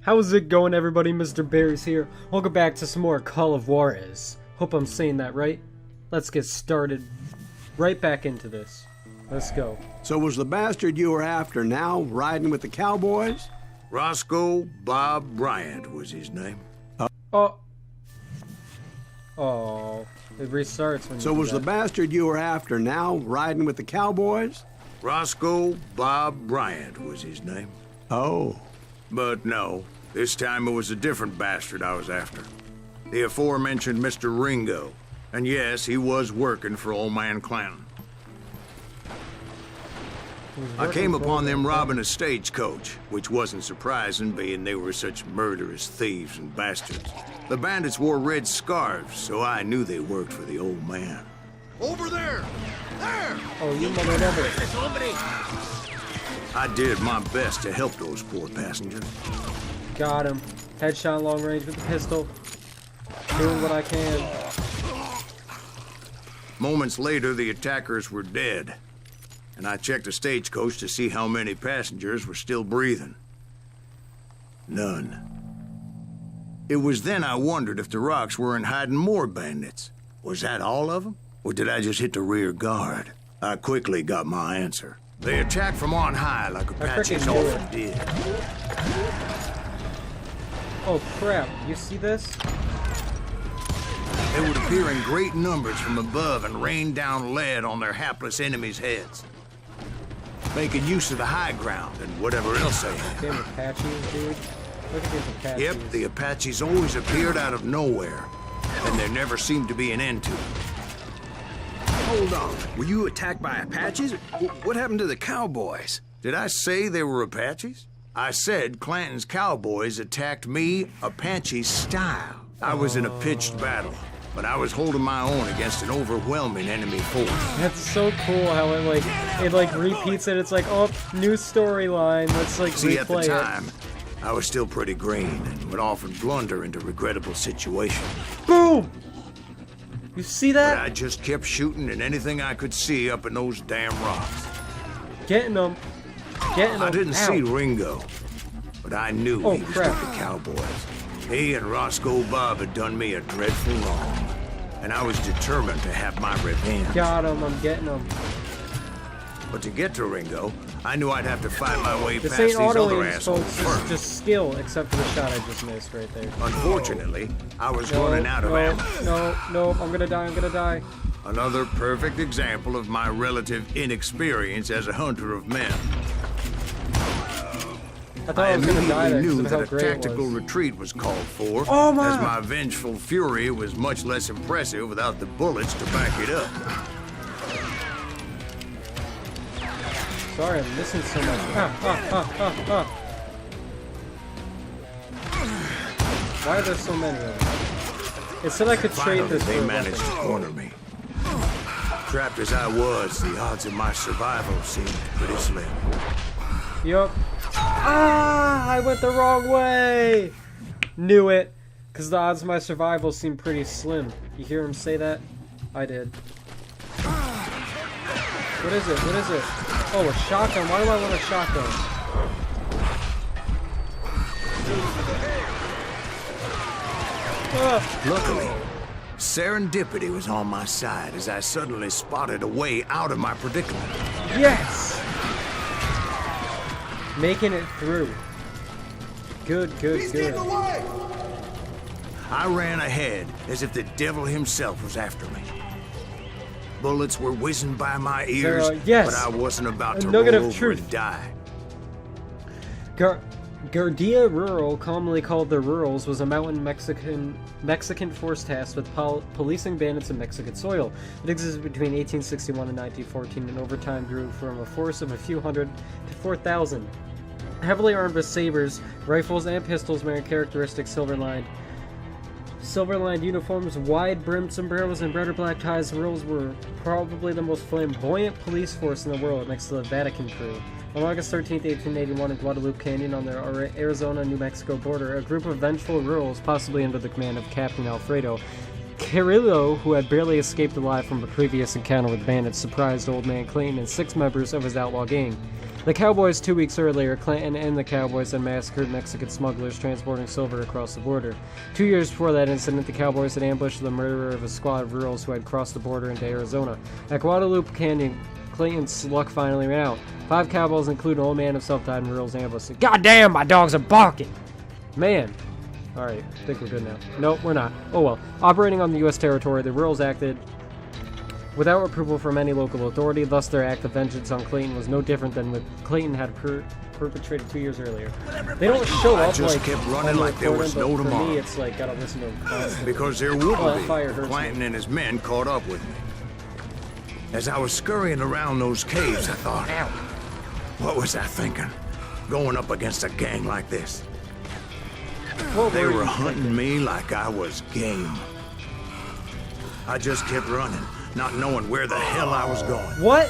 How's it going, everybody? Mr.Berrys here. Welcome back to some more Call of Juarez. Hope I'm saying that right. Let's get started right back into this. Let's go. So was the bastard you were after now riding with the cowboys? Roscoe Bob Bryant was his name. Oh, it restarts when you So do was the that. bastard you were after now riding with the cowboys? Roscoe Bob Bryant was his name. Oh. But no, this time it was a different bastard I was after. The aforementioned Mr. Ringo. And yes, he was working for old man Clanton. I came upon them robbing a stagecoach, which wasn't surprising, being they were such murderous thieves and bastards. The bandits wore red scarves, so I knew they worked for the old man. Over there! There! Oh, you mother never. I did my best to help those poor passengers. Got him. Headshot long range with the pistol. Doing what I can. Moments later, the attackers were dead. And I checked the stagecoach to see how many passengers were still breathing. None. It was then I wondered if the rocks weren't hiding more bandits. Was that all of them? Or did I just hit the rear guard? I quickly got my answer. They attacked from on high like Apaches freaking knew often did. Oh crap, you see this? They would appear in great numbers from above and rain down lead on their hapless enemies' heads. Making use of the high ground and whatever else they had. Damn Apaches, dude. Look at these Apaches. Yep, the Apaches always appeared out of nowhere, and there never seemed to be an end to them. Hold on. Were you attacked by Apaches? What happened to the cowboys? Did I say they were Apaches? I said Clanton's cowboys attacked me Apache style. I was in a pitched battle, but I was holding my own against an overwhelming enemy force. That's so cool how it repeats it. It's like, oh, new storyline. Let's See, at the replay it. time, I was still pretty green and would often blunder into regrettable situations. Boom! You see But that? I just kept shooting at anything I could see up in those damn rocks. Getting them. Getting them. I didn't Ow. see Ringo, but I knew Oh, he was crap. with the cowboys. He and Roscoe Bob had done me a dreadful wrong, and I was determined to have my revenge. Got him. I'm getting them. But to get to Ringo, I knew I'd have to fight my way This past ain't these auto other aim, assholes folks. This first. is just skill, except for the shot I just missed right there. Unfortunately, I was No, running out of ammo. no, I'm gonna die. I'm gonna die. Another perfect example of my relative inexperience as a hunter of men. I thought I was gonna die there knew because of how that a great it tactical was. retreat was called for, Oh, my. as my vengeful fury was much less impressive without the bullets to back it up. Sorry, I'm missing so much. Why are there so many of them? It said I could trade Finally, this for they a managed to weapon. corner me. Trapped as I was, the odds of my survival seemed pretty slim. Yup. Ah! I went the wrong way! Knew it. Because the odds of my survival seem pretty slim. You hear him say that? I did. What is it? What is it? Oh, a shotgun. Why do I want a shotgun? Ah! Luckily, serendipity was on my side as I suddenly spotted a way out of my predicament. Yes! Making it through. Good. I ran ahead as if the devil himself was after me. Bullets were whizzing by my ears, yes. but I wasn't about to nugget roll of over truth. and die. Guardia Rural, commonly called the Rurals, was a mountain Mexican force tasked with policing bandits in Mexican soil. It existed between 1861 and 1914 and over time grew from a force of a few hundred to 4,000. Heavily armed with sabers, rifles, and pistols wearing characteristic silver-lined uniforms, wide-brimmed sombreros, and red or black ties, the Rurals were probably the most flamboyant police force in the world next to the Vatican crew. On August 13, 1881, in Guadalupe Canyon on the Arizona-New Mexico border, a group of vengeful Rurals, possibly under the command of Captain Alfredo Carrillo, who had barely escaped alive from a previous encounter with bandits, surprised Old Man Clayton and 6 members of his outlaw gang. The Cowboys 2 weeks earlier, Clanton and the Cowboys had massacred Mexican smugglers transporting silver across the border. 2 years before that incident, the Cowboys had ambushed the murderer of a squad of rurals who had crossed the border into Arizona. At Guadalupe Canyon, Clayton's luck finally ran out. 5 cowboys, including an old man himself, died in rurals ambushed. God damn, my dogs are barking! Man. Alright, I think we're good now. Nope, we're not. Oh well. Operating on the U.S. territory, the rurals acted without approval from any local authority, thus their act of vengeance on Clayton was no different than what Clayton had perpetrated 2 years earlier. They don't show up just like kept running like there was no for tomorrow. me, it's like gotta listen to them constantly. Because there would that be. fire hurts Clanton me. and his men caught up with me. As I was scurrying around those caves, I thought, Ow. what was I thinking? Going up against a gang like this. What They were were you hunting thinking? me like I was game. I just kept running, not knowing where the hell I was going. What?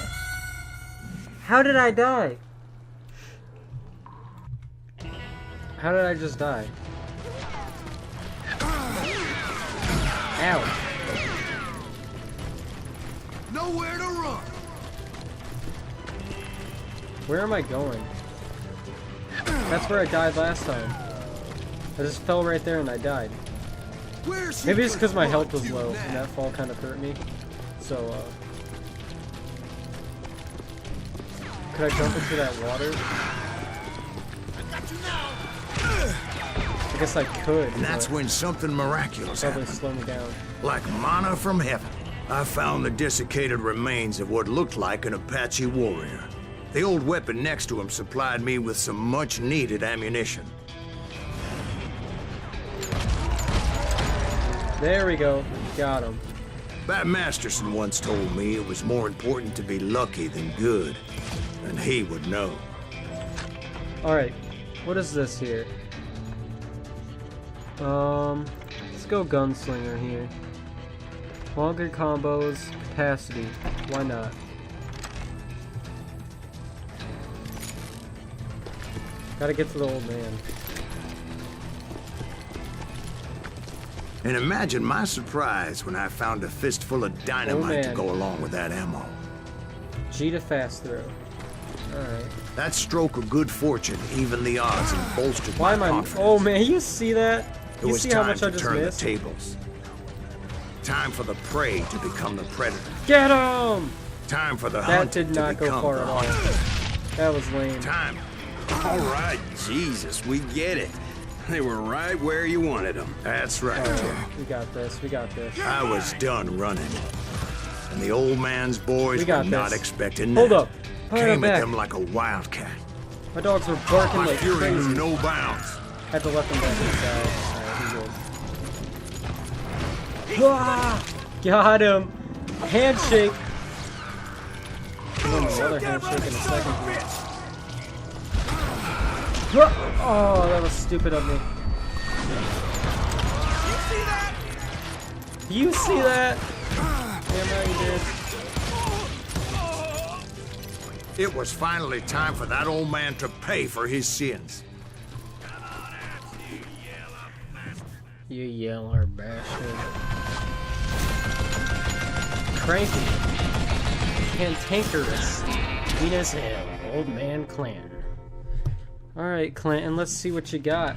How did I die? How did I just die? Ow. Nowhere to run. Where am I going? That's where I died last time. I just fell right there and I died. Maybe it's because my health was low and that fall kind of hurt me. So, could I jump into that water? I guess I could. And that's but when something miraculous probably happened. slow me down. Like manna from heaven. I found the desiccated remains of what looked like an Apache warrior. The old weapon next to him supplied me with some much-needed ammunition. There we go. Got him. Bat Masterson once told me it was more important to be lucky than good, and he would know. Alright. What is this here? Let's go Gunslinger here. Longer combos, capacity. Why not? Gotta get to the old man. And imagine my surprise when I found a fistful of dynamite to man. go along with that ammo. G to fast throw. Alright. That stroke of good fortune evened the odds and bolstered Why my am I... confidence. Oh man, you see that? It You was see how time much I to just turn missed? the tables. Time for the prey to become the predator. Get him! Time for the That hunt did to not go become far the at all. hunter. That was lame. Time. All right, Jesus, we get it. They were right where you wanted them. That's right. Alright, we got this, we got this. I was done running. And the old man's boys We were got not this. expecting Hold that. up. Hold Came it at back. them like a wildcat. My dogs were barking My like fury crazy. knew no bounds. Had to let them back inside. Alright, he's good. Ah! Got him! Handshake! Another handshake in a second. Oh, that was stupid of me. You see that? Damn right you did. It was finally time for that old man to pay for his sins. You yeller bastard. Cranky. Cantankerous. Mean as hell. Old man Clanton. Alright, Clanton, let's see what you got.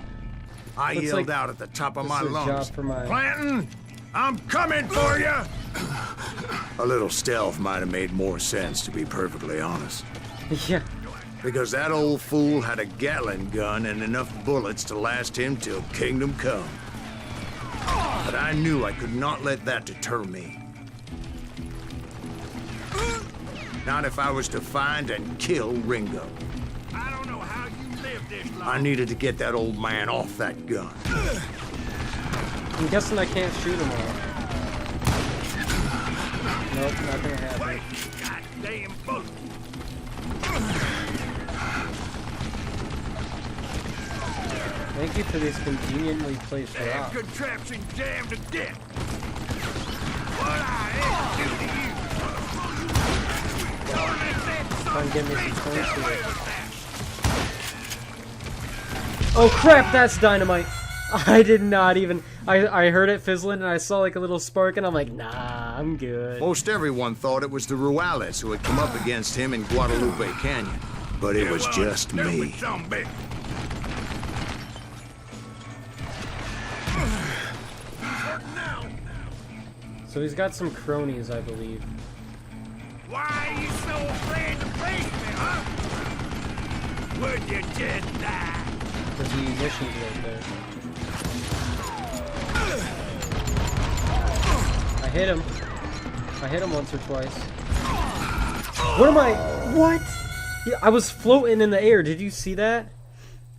I Looks yelled like out at the top of this my is a lungs. job for my- Clanton, I'm coming for you! A little stealth might have made more sense, to be perfectly honest. Yeah. Because that old fool had a Gatling gun and enough bullets to last him till kingdom come. But I knew I could not let that deter me. Not if I was to find and kill Ringo. I don't know how you live this long. I needed to get that old man off that gun. I'm guessing I can't shoot him all. Nope, not gonna happen. Wait, goddamn bullet. Thank you for these conveniently placed Damn rocks. contraption jammed to death. What I ever do to you? Don't let that Try and get me some son points get away here. with that. Oh crap, that's dynamite! I did not even... I heard it fizzling and I saw like a little spark and I'm like, nah, I'm good. Most everyone thought it was the Ruales who had come up against him in Guadalupe Canyon. but it was just me. So he's got some cronies, I believe. Why are you so afraid to face me, huh? Would you just die? There's munitions right there. I hit him. I hit him once or twice. What am I? What? Yeah, I was floating in the air. Did you see that?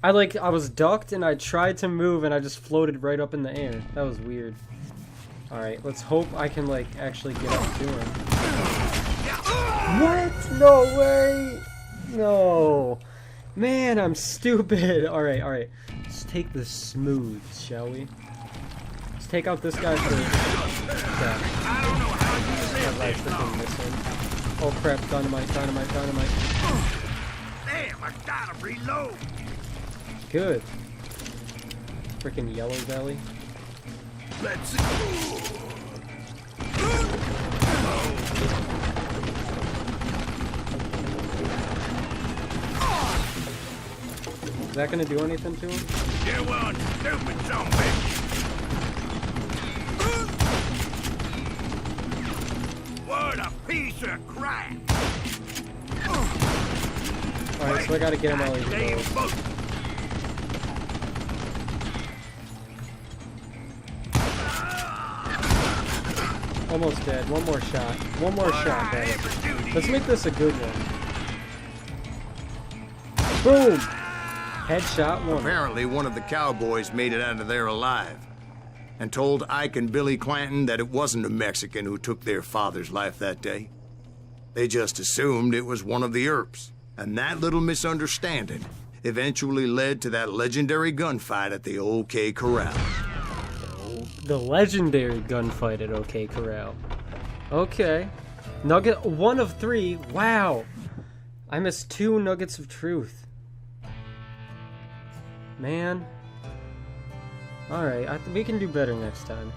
I was ducked and I tried to move and I just floated right up in the air. That was weird. Alright, let's hope I can, like, actually get up to him. What? No way! No. Man, I'm stupid. Alright, alright. Let's take this smooth, shall we? Let's take out this guy first. Yeah. I don't know how you live freaking missing. Oh crap, dynamite, dynamite, dynamite. Damn, I gotta reload. Good. Freaking yellow belly. Let's Is that gonna do anything to him? You one stupid zombie. What a piece of crap. Alright, so I gotta get him while he's Damn low. boat. Almost dead. One more shot. One more shot, guys. Let's make this a good one. Boom! Headshot one. Apparently, one of the cowboys made it out of there alive and told Ike and Billy Clanton that it wasn't a Mexican who took their father's life that day. They just assumed it was one of the Earps, and that little misunderstanding eventually led to that legendary gunfight at the OK Corral. The legendary gunfight at OK Corral. Okay. Nugget 1 of 3. Wow. I missed 2 nuggets of truth. Man. Alright, we can do better next time.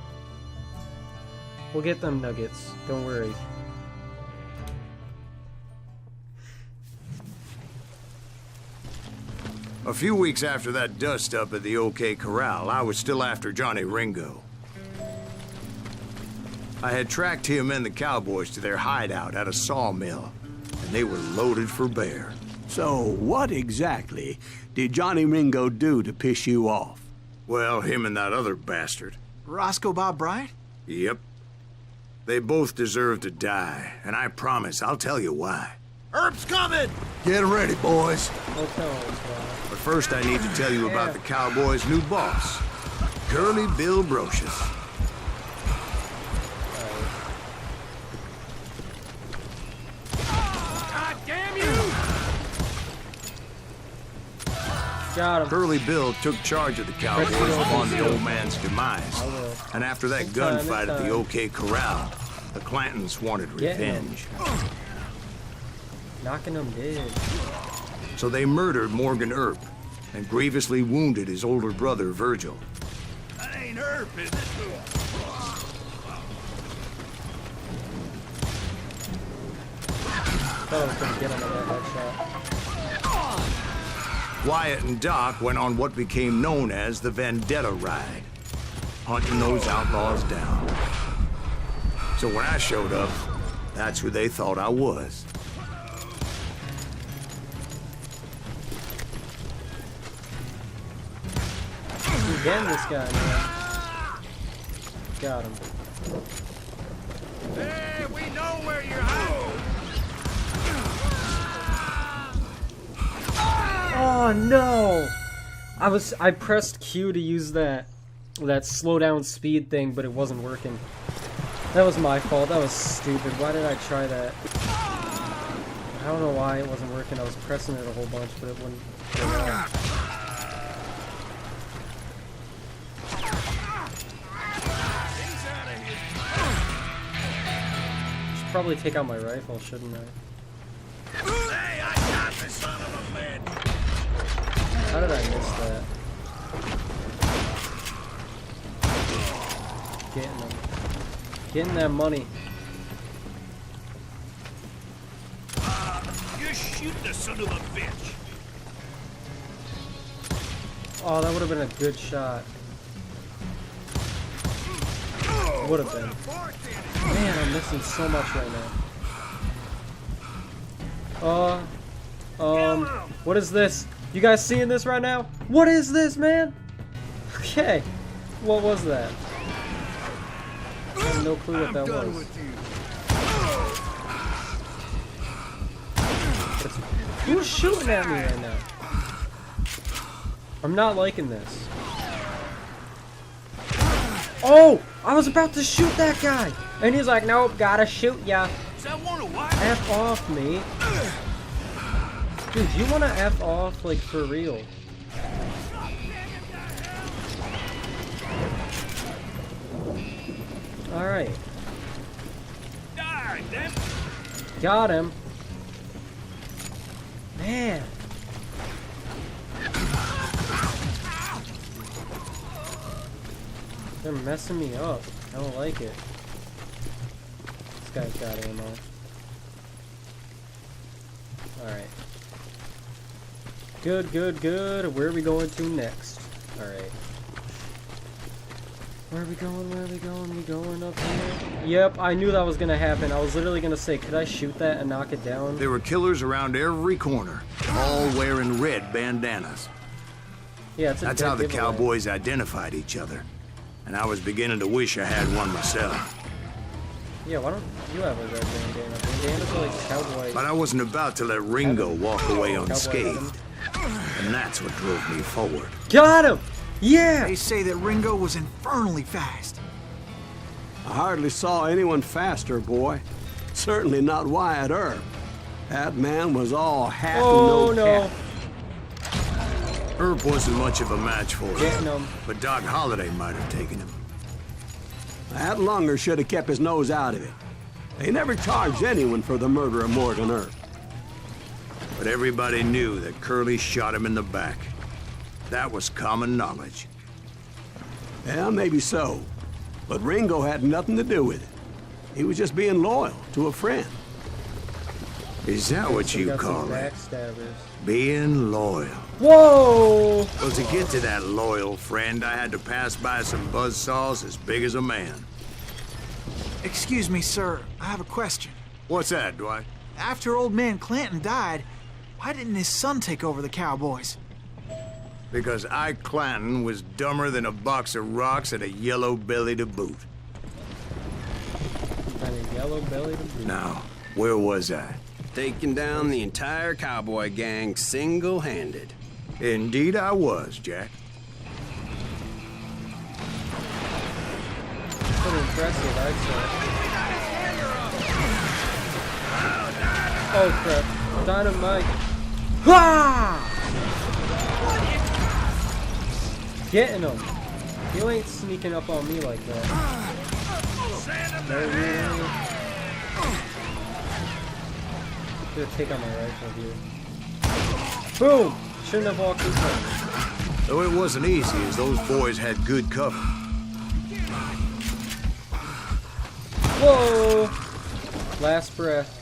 We'll get them nuggets. Don't worry. A few weeks after that dust-up at the OK Corral, I was still after Johnny Ringo. I had tracked him and the cowboys to their hideout at a sawmill, and they were loaded for bear. So, what exactly did Johnny Ringo do to piss you off? Well, him and that other bastard. Roscoe Bob Bright? Yep. They both deserve to die, and I promise I'll tell you why. Earp's coming! Get ready, boys. Don't tell us why. But first I need to tell you about the cowboys' new boss, Curly Bill Brocious. God damn you! Got him. Curly Bill took charge of the cowboys upon the old man's demise. And after that gunfight at the OK Corral, the Clantons wanted revenge. Knocking him dead. So they murdered Morgan Earp and grievously wounded his older brother, Virgil. That ain't Earp, is it? Thought I was gonna get him with that headshot. Wyatt and Doc went on what became known as the Vendetta Ride, hunting those outlaws down. So when I showed up, that's who they thought I was. Again, this guy, man. Got him. Hey, we know where you're hiding. Oh no! I pressed Q to use that slow down speed thing, but it wasn't working. That was my fault. That was stupid. Why did I try that? I don't know why it wasn't working. I was pressing it a whole bunch, but it wouldn't go out. Should probably take out my rifle, shouldn't I? Hey, I got the son of a bitch. How did I miss that? Getting them. Getting that money. You shit Shoot the son of a bitch. Oh, that would have been a good shot. Would have been. Man, I'm missing so much right now. What is this? You guys seeing this right now? What is this, man? Okay. What was that? I have no clue what that was. Who's shooting at me right now? I'm not liking this. Oh! I was about to shoot that guy! And he's like, nope, gotta shoot ya. F off, me. Dude, you wanna F off, like, for real? Alright. Got him. Man. They're messing me up. I don't like it. This guy's got ammo. Alright. Good, good, good. Where are we going to next? Alright. Where are we going? Where are we going? We going up here? Yep, I knew that was gonna happen. I was literally gonna say, could I shoot that and knock it down? There were killers around every corner, all wearing red bandanas. Yeah, it's a That's dead how the giveaway. cowboys identified each other. And I was beginning to wish I had one myself. Yeah, why don't you have a red bandana? Bandanas are like cowboy. But I wasn't about to let Ringo walk away Cowboy unscathed. And that's what drove me forward. Got him! Yeah! They say that Ringo was infernally fast. I hardly saw anyone faster, boy. Certainly not Wyatt Earp. That man was all hat Oh and no no! cap. Earp wasn't much of a match for Getting him, him. but Doc Holliday might have taken him. That Lunger should have kept his nose out of it. They never charged anyone for the murder of Morgan Earp. But everybody knew that Curly shot him in the back. That was common knowledge. Yeah, maybe so. But Ringo had nothing to do with it. He was just being loyal to a friend. Is that what So you got some call it? backstabbers. Being loyal. Whoa! Well, to get to that loyal friend, I had to pass by some buzzsaws as big as a man. Excuse me, sir. I have a question. What's that, Dwight? After old man Clanton died, why didn't his son take over the cowboys? Because Ike Clanton was dumber than a box of rocks and a yellow belly to boot. And a yellow belly to boot. Now, where was I? Taking down the entire cowboy gang single-handed. Indeed I was, Jack. Pretty impressive, I'd say. Oh crap. Dynamite. Ha! Getting him. You ain't sneaking up on me like that. No, you ain't. Gonna take out my rifle here. Boom! Shouldn't have walked this way. Though it wasn't easy, as those boys had good cover. Whoa! Last breath.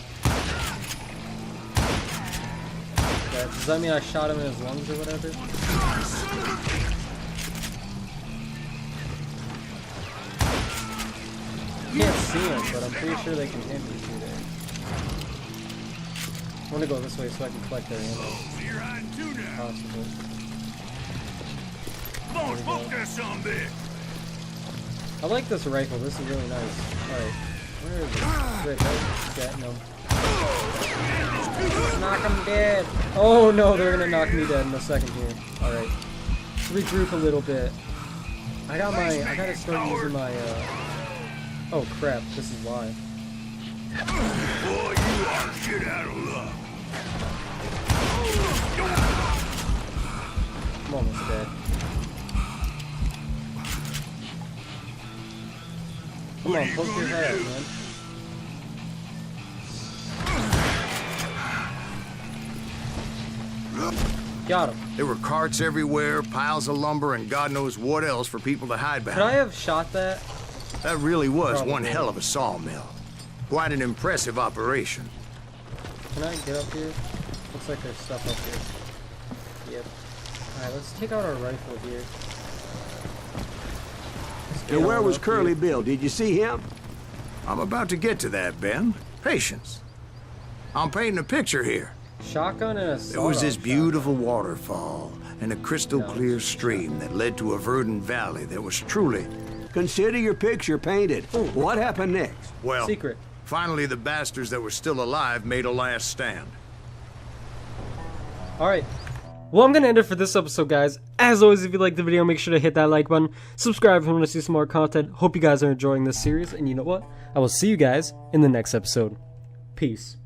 Does that mean I shot him in his lungs or whatever? Can't see him, but I'm pretty sure they can hit me through there. I want to go this way so I can collect their ammo. Possible. I like this rifle. This is really nice. Alright. Where is it? Right there. Getting him. Knock him dead. Oh no, they're gonna knock me dead in a second here. Alright. Regroup a little bit. I gotta start using my, oh crap, this is why. Boy, you are shit out of luck. I'm almost dead. Come on, poke your head out, man. Got him. There were carts everywhere, piles of lumber, and God knows what else for people to hide Could I behind. have shot that? That really was Probably. one hell of a sawmill. Quite an impressive operation. Can I get up here? like there's stuff up here. Yep. Alright, let's take out our rifle here. And where was Curly Bill? Did you see him? I'm about to get to that, Ben. Patience. I'm painting a picture here. Shotgun and a There was this beautiful waterfall and a crystal clear stream that led to a verdant valley that was truly... Consider your picture painted. What happened next? Well, secret. Finally the bastards that were still alive made a last stand. Alright. Well, I'm going to end it for this episode, guys. As always, if you liked the video, make sure to hit that like button. Subscribe if you want to see some more content. Hope you guys are enjoying this series. And you know what? I will see you guys in the next episode. Peace.